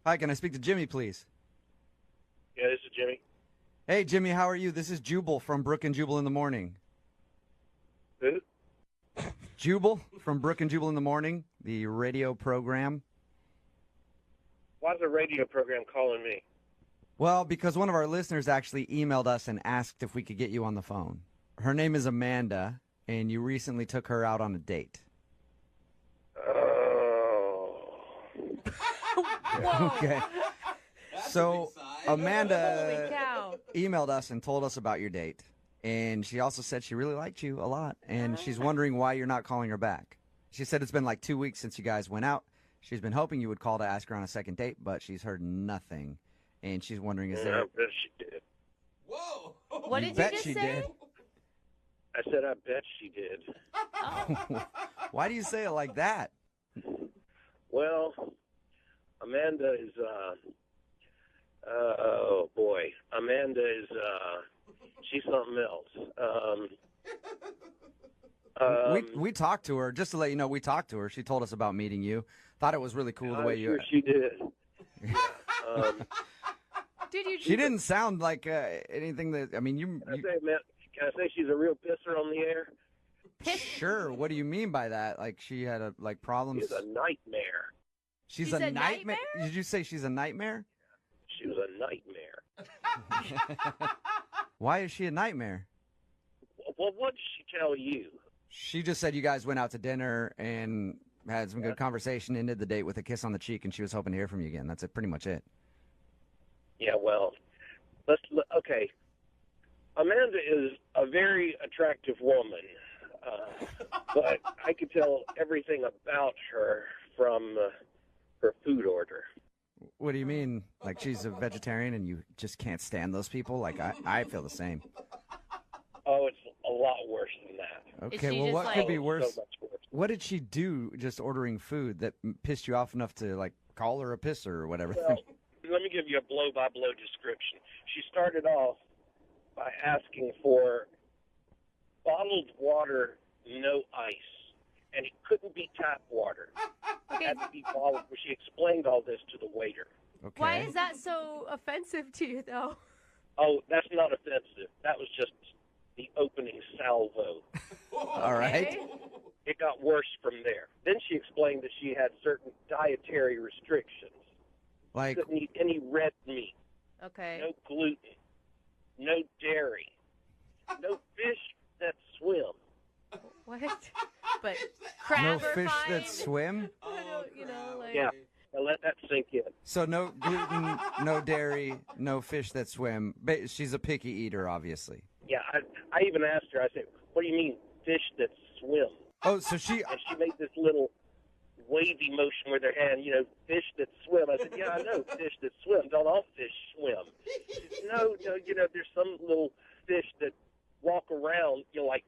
Hi, can I speak to Jimmy, please? Yeah, this is Jimmy. Hey, Jimmy, how are you? This is Jubal from Brook and Jubal in the Morning. Who? Jubal from Brook and Jubal in the Morning, the radio program. Why's a radio program calling me? Well, because one of our listeners actually emailed us and asked if we could get you on the phone. Her name is Amanda, and you recently took her out on a date. Oh. Okay. So Amanda Holy cow. emailed us and told us about your date. And she also said she really liked you a lot, and she's wondering why you're not calling her back. She said it's been like 2 weeks since you guys went out. She's been hoping you would call to ask her on a second date, but she's heard nothing. And she's wondering, is I there... bet she did. Whoa! What did you bet just she say? did. I said I bet she did. Why do you say it like that? Well, Amanda is, oh boy. Amanda is, she's something else. We talked to her, just to let you know, we talked to her. She told us about meeting you. Thought it was really cool the way I'm you... sure she did. Did you? She didn't sound like anything that... I mean, Can I say, man, can I say she's a real pisser on the air? Sure. What do you mean by that? Like she had problems? She's a nightmare. She's She's a a nightmare? nightmare? Did you say she's a nightmare? She was a nightmare. Why is she a nightmare? Well, what did she tell you? She just said you guys went out to dinner and had some good conversation, ended the date with a kiss on the cheek, and she was hoping to hear from you again. That's pretty much it. Yeah, well, okay. Amanda is a very attractive woman, but I could tell everything about her from her food order. What do you mean? Like she's a vegetarian and you just can't stand those people? Like I feel the same. Oh, it's a lot worse than that. Okay, she well, just what like- could be So worse? much worse. What did she do just ordering food that pissed you off enough to like call her a pisser or whatever? Well, let me give you a blow-by-blow description. She started off by asking for bottled water, no ice, and it couldn't be tap water. It Okay. had to be bottled. She explained all this to the waiter. Okay. Why is that so offensive to you, though? Oh, that's not offensive. That was just the opening salvo. All right. Okay. It got worse from there. Then she explained that she had certain dietary restrictions. Like Couldn't eat any red meat, Okay. no gluten, no dairy, no fish that swim. What? But crab no are fish fine. that swim? I don't, you know, like. Yeah, now let that sink in. So no gluten, no dairy, no fish that swim. She's a picky eater, obviously. Yeah, I even asked her, I said, what do you mean fish that swim? Oh, so she... And she made this little wavy motion with her hand, fish that swim. I said, yeah, I know fish that swim. Don't all fish swim? She said, no, there's some little fish that walk around, like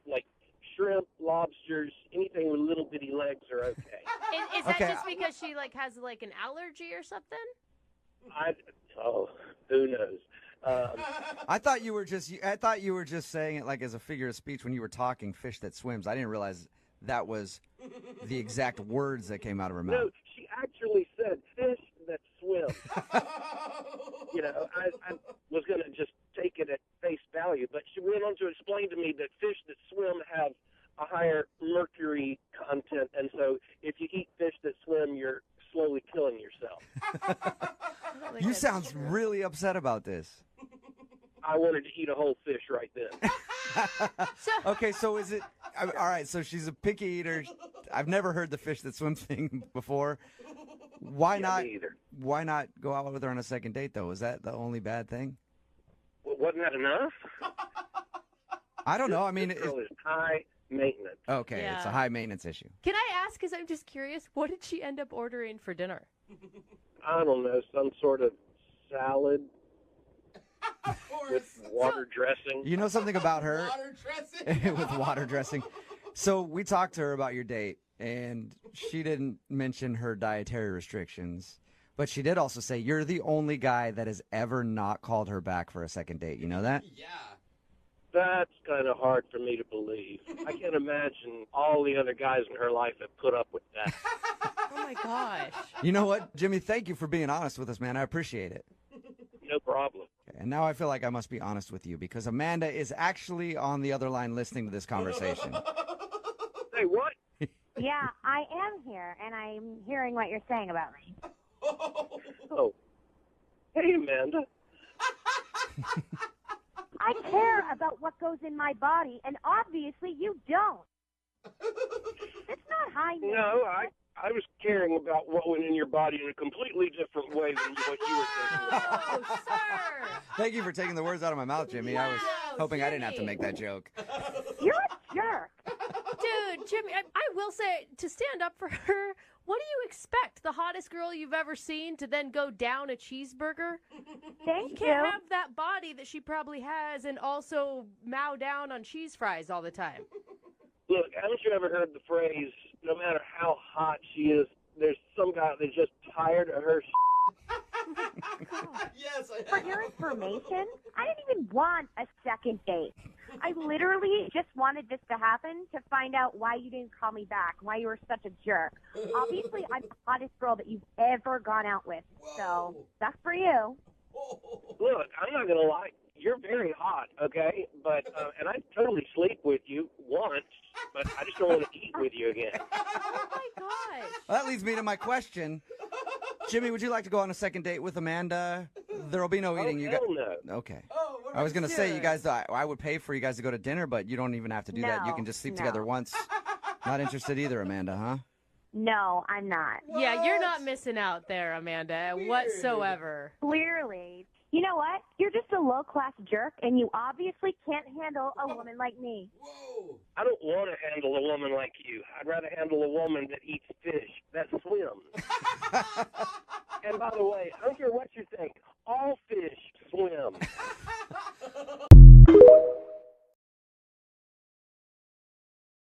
shrimp, lobsters, anything with little bitty legs are okay. Is that Okay. just because she like has like an allergy or something? Who knows? I thought you were just saying it like as a figure of speech when you were talking fish that swims. I didn't realize that was the exact words that came out of her mouth. No, she actually said fish that swim. I was going to just take it at face value, but she went on to explain to me that fish that swim have a higher mercury content, and so if you eat fish that swim, you're slowly killing yourself. I don't think You that's sound true. really upset about this. I wanted to eat a whole fish right then. Okay, so is it all right? So she's a picky eater. I've never heard the fish that swim thing before. Why Yeah, not? me either. Why not go out with her on a second date though? Is that the only bad thing? Well, wasn't that enough? I don't know. I mean, This girl is high maintenance. okay, it's a Yeah. high maintenance issue. Can I ask? Because I'm just curious. What did she end up ordering for dinner? I don't know, some sort of salad with water dressing. You know something about her Water dressing. with water dressing. So we talked to her about your date, and she didn't mention her dietary restrictions. But she did also say you're the only guy that has ever not called her back for a second date. You know that? Yeah. That's kind of hard for me to believe. I can't imagine all the other guys in her life have put up with that. my gosh. You know what, Jimmy? Thank you for being honest with us, man. I appreciate it. No problem. And now I feel like I must be honest with you because Amanda is actually on the other line listening to this conversation. Hey, what? Yeah, I am here, and I'm hearing what you're saying about me. Oh. Hey, Amanda. I care about what goes in my body, and obviously you don't. It's not high maintenance. No, I was caring about what went in your body in a completely different way than what you were thinking. Oh, sir. Thank you for taking the words out of my mouth, Jimmy. I was Wow, hoping I didn't have to Jimmy. make that joke. You're a jerk. Dude, Jimmy, I will say, to stand up for her, what do you expect? The hottest girl you've ever seen to then go down a cheeseburger? Thank You you. can't have that body that she probably has and also mow down on cheese fries all the time. Look, haven't you ever heard the phrase, no matter how hot she is, there's some guy that's just tired of her Yes, I For have. your information, I didn't even want a second date. I literally just wanted this to happen to find out why you didn't call me back, why you were such a jerk. Obviously, I'm the hottest girl that you've ever gone out with, so that's for you. Look, I'm not going to lie. You're very hot, okay? But and I'd totally sleep with you once, but I just don't want to eat with you again. Oh my gosh. Well, that leads me to my question. Jimmy, would you like to go on a second date with Amanda? There'll be no eating. Oh, You hell no. Okay. Oh, what I was going to say, you good. guys, I would pay for you guys to go to dinner, but you don't even have to do that. You No, can just sleep no. together once. Not interested either, Amanda, huh? No, I'm not. Yeah, you're not missing out there, Amanda, whatsoever. Clearly. You know what? You're just a low-class jerk, and you obviously can't handle a woman like me. Whoa. I don't want to handle a woman like you. I'd rather handle a woman that eats fish, that swims. And by the way, I don't care what you think. All fish swim.